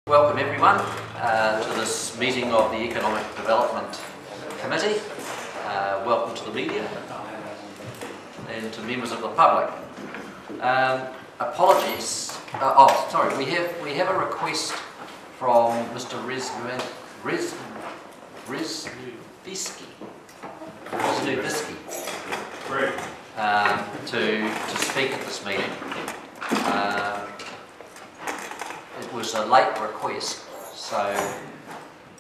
Welcome everyone to this meeting of the Economic Development Committee. Welcome to the media and to members of the public. Apologies. Sorry. We have a request from Mr. Reznovsky to speak at this meeting. It was a late request, so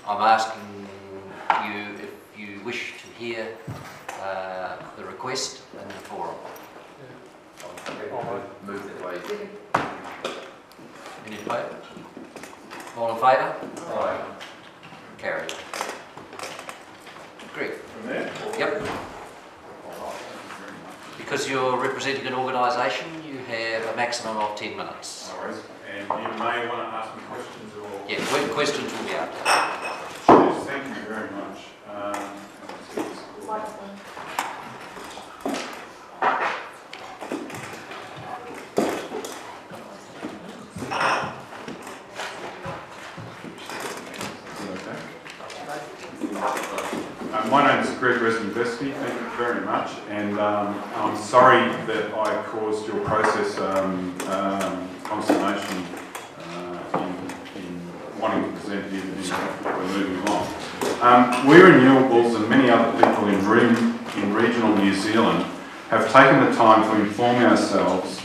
I'm asking you if you wish to hear the request in the forum. Move that way. Any favour? All in favour? Aye. Carried. Greg? From there? Yep. Because you're representing an organisation, you have a maximum of 10 minutes. No worries. And you may want to ask me questions or... Yeah, questions will be after. Cheers, thank you very much. My name is Greg Reznovsky, thank you very much, and I'm sorry that I caused your process consternation in wanting to present here today. We're moving along. We renewables and many other people in regional New Zealand have taken the time to inform ourselves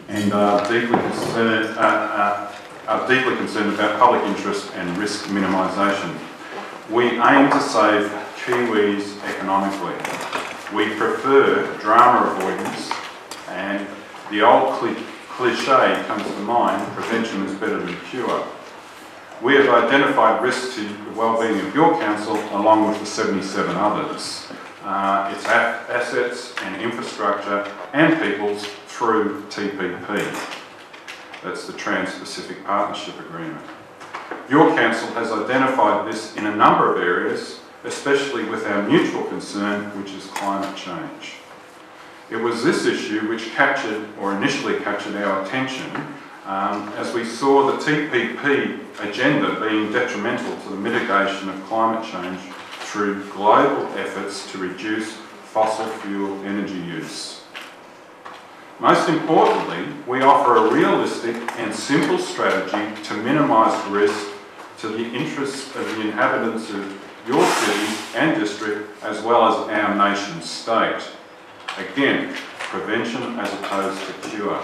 and are deeply concerned about public interest and risk minimisation. We aim to save Kiwis economically. We prefer drama avoidance, and the old cliche comes to mind, prevention is better than cure. We have identified risks to the well-being of your council along with the 77 others, its assets and infrastructure and peoples through TPP. That's the Trans-Pacific Partnership Agreement. Your council has identified this in a number of areas, especially with our mutual concern, which is climate change. It was this issue which initially captured our attention as we saw the TPP agenda being detrimental to the mitigation of climate change through global efforts to reduce fossil fuel energy use. Most importantly, we offer a realistic and simple strategy to minimise risk to the interests of the inhabitants of your city and district, as well as our nation state. Again, prevention as opposed to cure.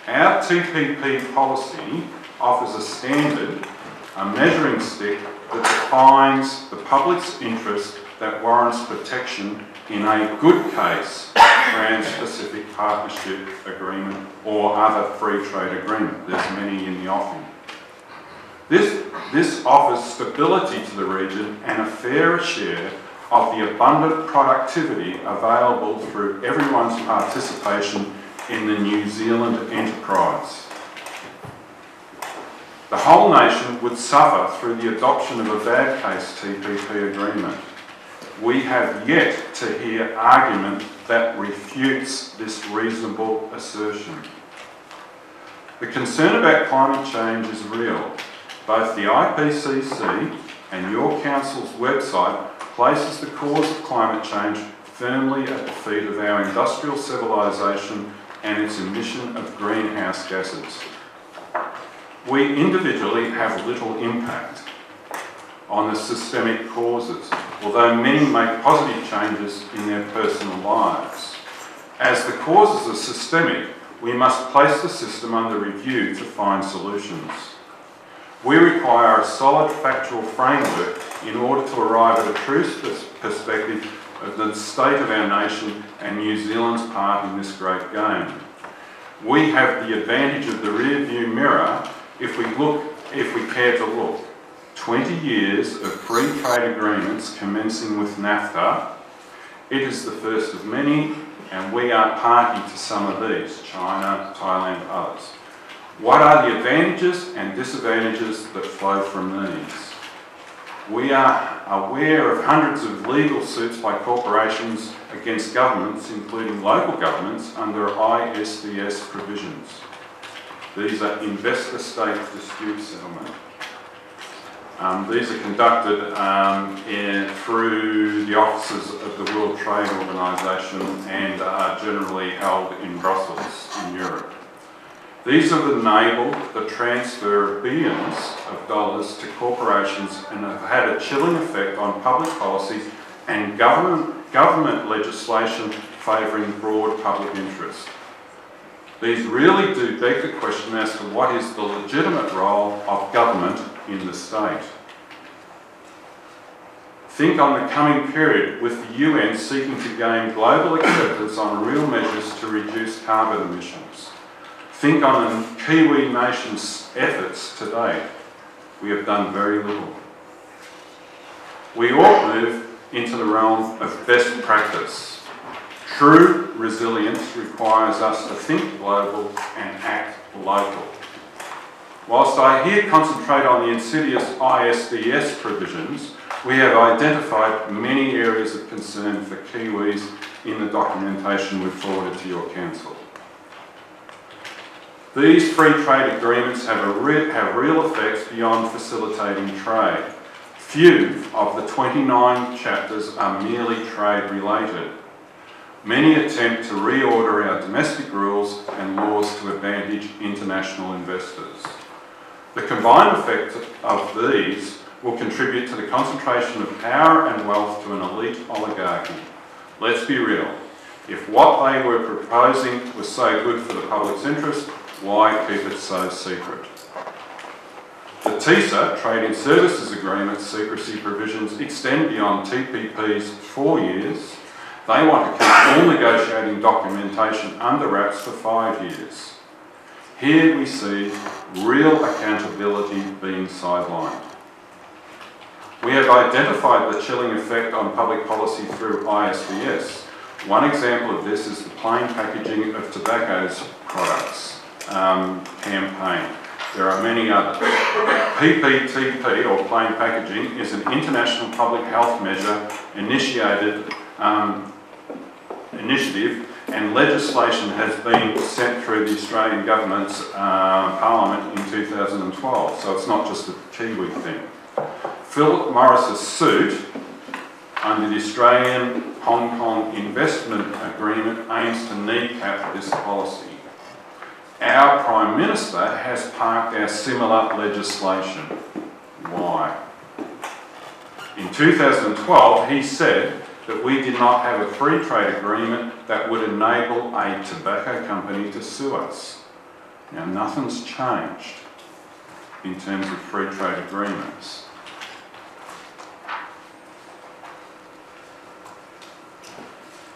Our TPP policy offers a standard, a measuring stick that defines the public's interest that warrants protection in a good case Trans-Pacific Partnership Agreement or other free trade agreement. There's many in the offing. This offers stability to the region and a fairer share of the abundant productivity available through everyone's participation in the New Zealand enterprise. The whole nation would suffer through the adoption of a bad case TPP agreement. We have yet to hear argument that refutes this reasonable assertion. The concern about climate change is real. Both the IPCC and your council's website places the cause of climate change firmly at the feet of our industrial civilisation and its emission of greenhouse gases. We individually have little impact on the systemic causes, although many make positive changes in their personal lives. As the causes are systemic, we must place the system under review to find solutions. We require a solid factual framework in order to arrive at a true perspective of the state of our nation and New Zealand's part in this great game. We have the advantage of the rear view mirror if we care to look. 20 years of free trade agreements commencing with NAFTA. It is the first of many, and we are party to some of these, China, Thailand, others. What are the advantages and disadvantages that flow from these? We are aware of hundreds of legal suits by corporations against governments, including local governments, under ISDS provisions. These are investor-state dispute settlement. These are conducted through the offices of the World Trade Organisation and are generally held in Brussels in Europe. These have enabled the transfer of billions of dollars to corporations and have had a chilling effect on public policies and government legislation favouring broad public interest. These really do beg the question as to what is the legitimate role of government in the state. Think on the coming period with the UN seeking to gain global acceptance on real measures to reduce carbon emissions. Think on the Kiwi nation's efforts to date. We have done very little. We ought move into the realm of best practice. True resilience requires us to think global and act local. Whilst I here concentrate on the insidious ISDS provisions, we have identified many areas of concern for Kiwis in the documentation we've forwarded to your Council. These free trade agreements have real effects beyond facilitating trade. Few of the 29 chapters are merely trade related. Many attempt to reorder our domestic rules and laws to advantage international investors. The combined effect of these will contribute to the concentration of power and wealth to an elite oligarchy. Let's be real. If what they were proposing was so good for the public's interest, why keep it so secret? The TISA, Trade in Services Agreement, secrecy provisions extend beyond TPP's 4 years. They want to keep all negotiating documentation under wraps for 5 years. Here we see real accountability being sidelined. We have identified the chilling effect on public policy through ISDS. One example of this is the plain packaging of tobacco's products campaign. There are many others. PPTP, or plain packaging, is an international public health measure initiative, and legislation has been sent through the Australian Government's Parliament in 2012, so it's not just a Kiwi thing. Philip Morris's suit under the Australian-Hong Kong Investment Agreement aims to kneecap this policy. Our Prime Minister has parked our similar legislation. Why? In 2012, he said that we did not have a free trade agreement that would enable a tobacco company to sue us. Now, nothing's changed in terms of free trade agreements.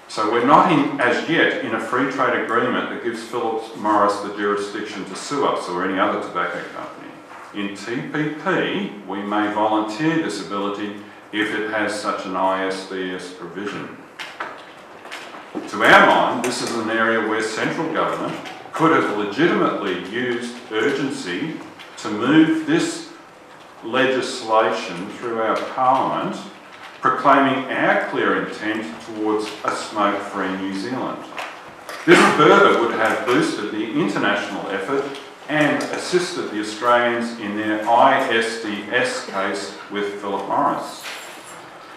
So we're not as yet in a free trade agreement that gives Philip Morris the jurisdiction to sue us or any other tobacco company. In TPP, we may volunteer this ability if it has such an ISDS provision. To our mind, this is an area where central government could have legitimately used urgency to move this legislation through our Parliament, proclaiming our clear intent towards a smoke-free New Zealand. This further would have boosted the international effort and assisted the Australians in their ISDS case with Philip Morris.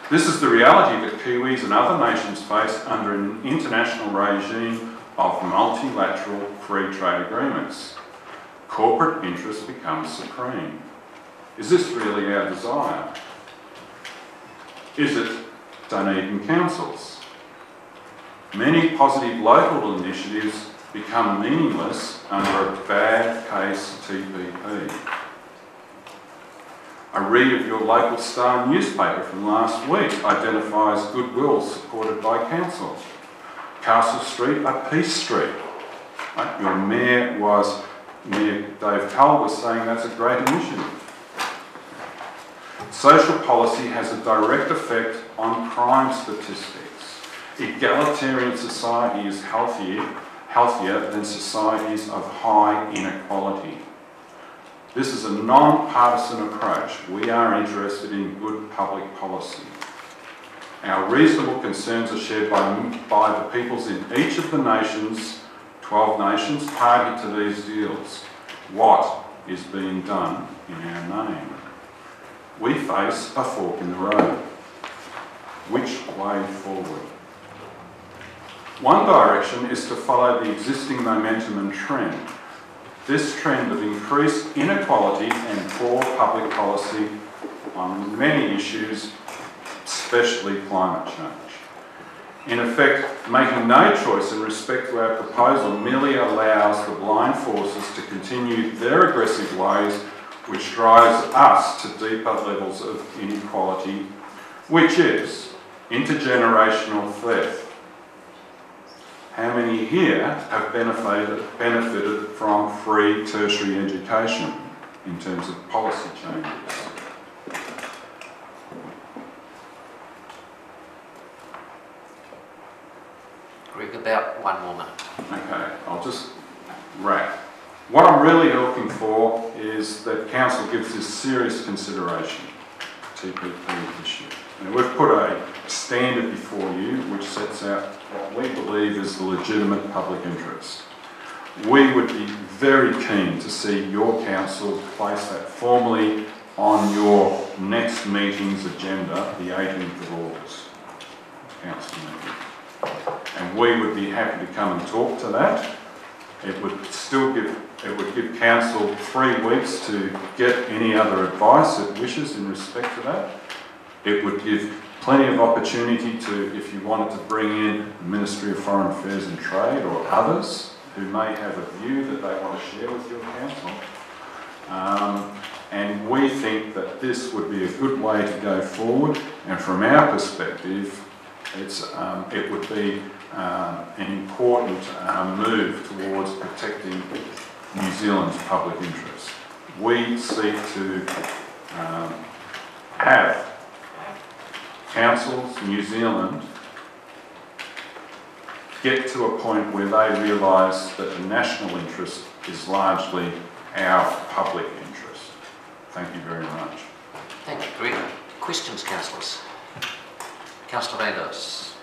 This is the reality that Kiwis and other nations face under an international regime of multilateral free trade agreements. Corporate interest becomes supreme. Is this really our desire? Is it Dunedin councils? Many positive local initiatives become meaningless under a bad case TPP. A read of your local Star newspaper from last week identifies goodwill supported by council. Castle Street, a peace street. Your Mayor Dave Cull was saying that's a great initiative. Social policy has a direct effect on crime statistics. Egalitarian society is healthier than societies of high inequality. This is a non-partisan approach. We are interested in good public policy. Our reasonable concerns are shared by the peoples in each of the nations, 12 nations, party to these deals. what is being done in our name. We face a fork in the road. Which way forward? One direction is to follow the existing momentum and trend. This trend of increased inequality and poor public policy on many issues, especially climate change. In effect, making no choice in respect to our proposal merely allows the blind forces to continue their aggressive ways, which drives us to deeper levels of inequality, which is intergenerational theft. How many here have benefited from free tertiary education in terms of policy changes? Greg, about 1 more minute. Okay, I'll just wrap. What I'm really looking for is that Council gives this serious consideration, TPP issue. Now, we've put a standard before you which sets out what we believe is the legitimate public interest. We would be very keen to see your Council place that formally on your next meeting's agenda, the 18th of August, Council meeting. And we would be happy to come and talk to that. It would give Council 3 weeks to get any other advice it wishes in respect to that. It would give plenty of opportunity to, if you wanted to bring in the Ministry of Foreign Affairs and Trade or others who may have a view that they want to share with your Council. And we think that this would be a good way to go forward, and from our perspective, it would be an important move towards protecting New Zealand's public interest. We seek to have councils, New Zealand, get to a point where they realise that the national interest is largely our public interest. Thank you very much. Thank you, Greg. Questions, councillors? Councillor Vanders.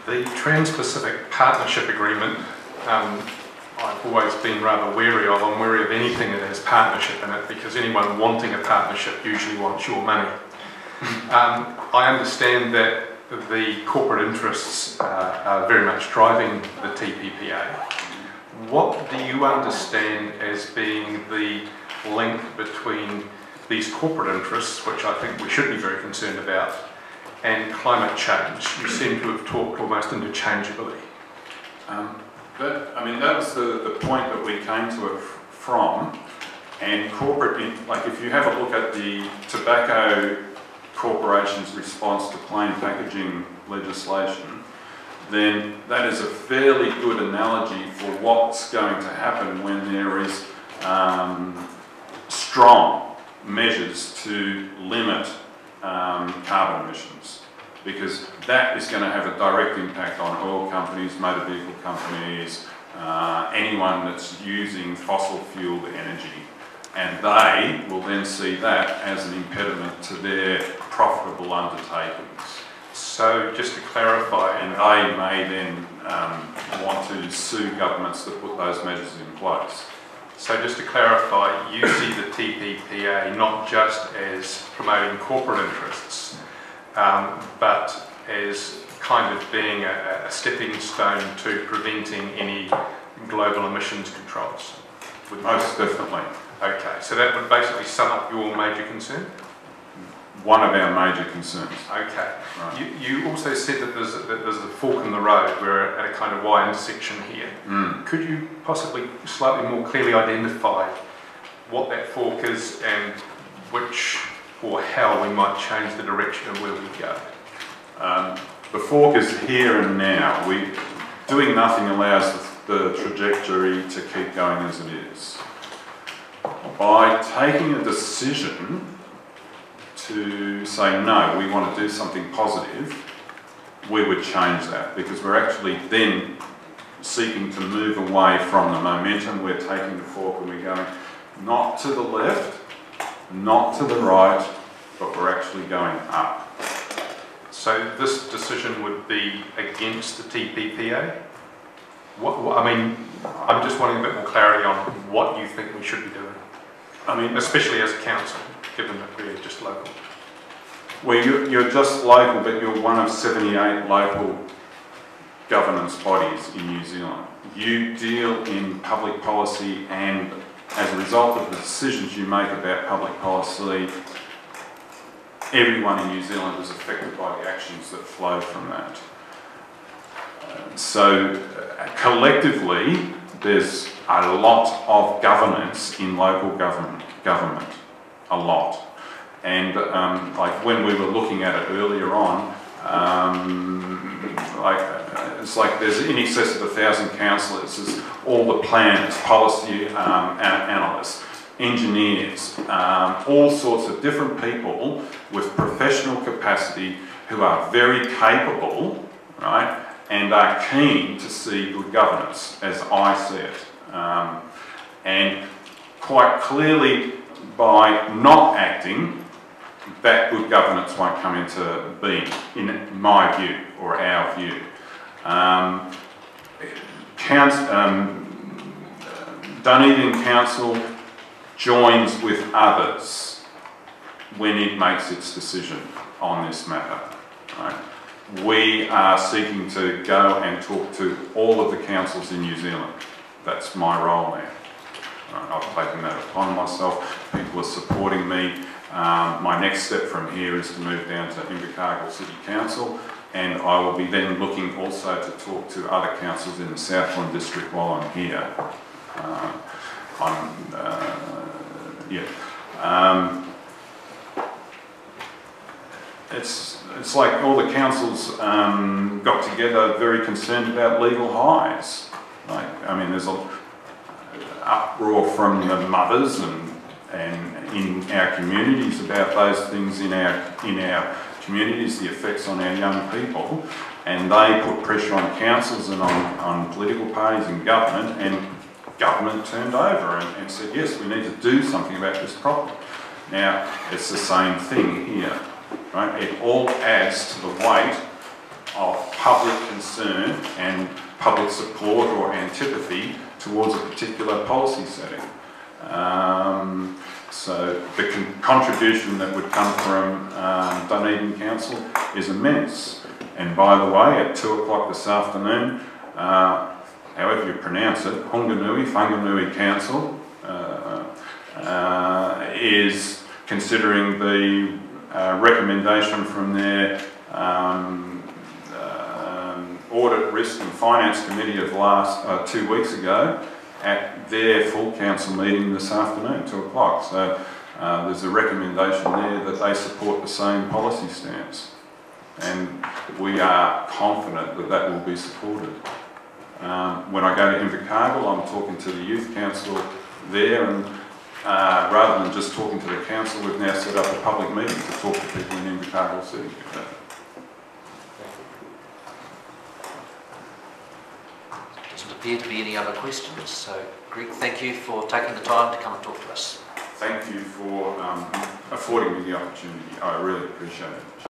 The Trans-Pacific Partnership Agreement, I've always been rather wary of. I'm wary of anything that has partnership in it, because anyone wanting a partnership usually wants your money. I understand that the corporate interests are very much driving the TPPA. What do you understand as being the link between these corporate interests, which I think we should be very concerned about, and climate change? You seem to have talked almost interchangeably. That was the point that we came to it from. And corporate, like if you have a look at the Tobacco Corporation's response to plain packaging legislation, then that is a fairly good analogy for what's going to happen when there is strong measures to limit carbon emissions, because that is going to have a direct impact on oil companies, motor vehicle companies, anyone that's using fossil fueled energy, and they will then see that as an impediment to their profitable undertakings. So just to clarify, And they may then want to sue governments that put those measures in place. so just to clarify, you see the TPPA not just as promoting corporate interests, but as kind of being a stepping stone to preventing any global emissions controls? Most definitely. Okay, so that would basically sum up your major concern? One of our major concerns. Okay. Right. You also said that there's a fork in the road. We're at a kind of Y intersection here. Could you possibly slightly more clearly identify what that fork is and which or how we might change the direction of where we go? The fork is here and now. Doing nothing allows the trajectory to keep going as it is. By taking a decision to say, no, we want to do something positive, we would change that, because we're actually then seeking to move away from the momentum. We're taking the fork and we're going not to the left, not to the right, but we're actually going up. So this decision would be against the TPPA? I mean, I'm just wanting a bit more clarity on what you think we should be doing. I mean, Especially as a council, given that we're just local. well, you're just local, but you're one of 78 local governance bodies in New Zealand. You deal in public policy, and as a result of the decisions you make about public policy, everyone in New Zealand is affected by the actions that flow from that. So collectively, there's a lot of governance in local government, a lot. And like when we were looking at it earlier on, it's like there's in excess of 1,000 councillors, there's all the planners, policy analysts, engineers, all sorts of different people with professional capacity who are very capable, right, and are keen to see good governance, as I see it. And quite clearly, by not acting, that good governance won't come into being, in my view, or our view. Dunedin Council joins with others when it makes its decision on this matter. Right? We are seeking to go and talk to all of the councils in New Zealand. That's my role now. I've taken that upon myself. People are supporting me. My next step from here is to move down to Invercargill City Council, and I will be then looking also to talk to other councils in the Southland District while I'm here. It's like all the councils got together very concerned about legal highs. Like, I mean, there's an uproar from the mothers and in our communities about those things in our communities, the effects on our young people, and they put pressure on councils and on political parties and government turned over and said, yes, we need to do something about this problem. Now, it's the same thing here, right? It all adds to the weight of public concern and public support or antipathy towards a particular policy setting. So the contribution that would come from Dunedin Council is immense. And by the way, at 2 o'clock this afternoon, however you pronounce it, Whanganui Council is considering the recommendation from their Audit, Risk and Finance Committee of 2 weeks ago at their full council meeting this afternoon, 2 o'clock. So there's a recommendation there that they support the same policy stance. And we are confident that that will be supported. When I go to Invercargill, I'm talking to the Youth Council there, and rather than just talking to the council, we've now set up a public meeting to talk to people in Invercargill City. Doesn't appear to be any other questions, so Greg, thank you for taking the time to come and talk to us. Thank you for affording me the opportunity. I really appreciate it.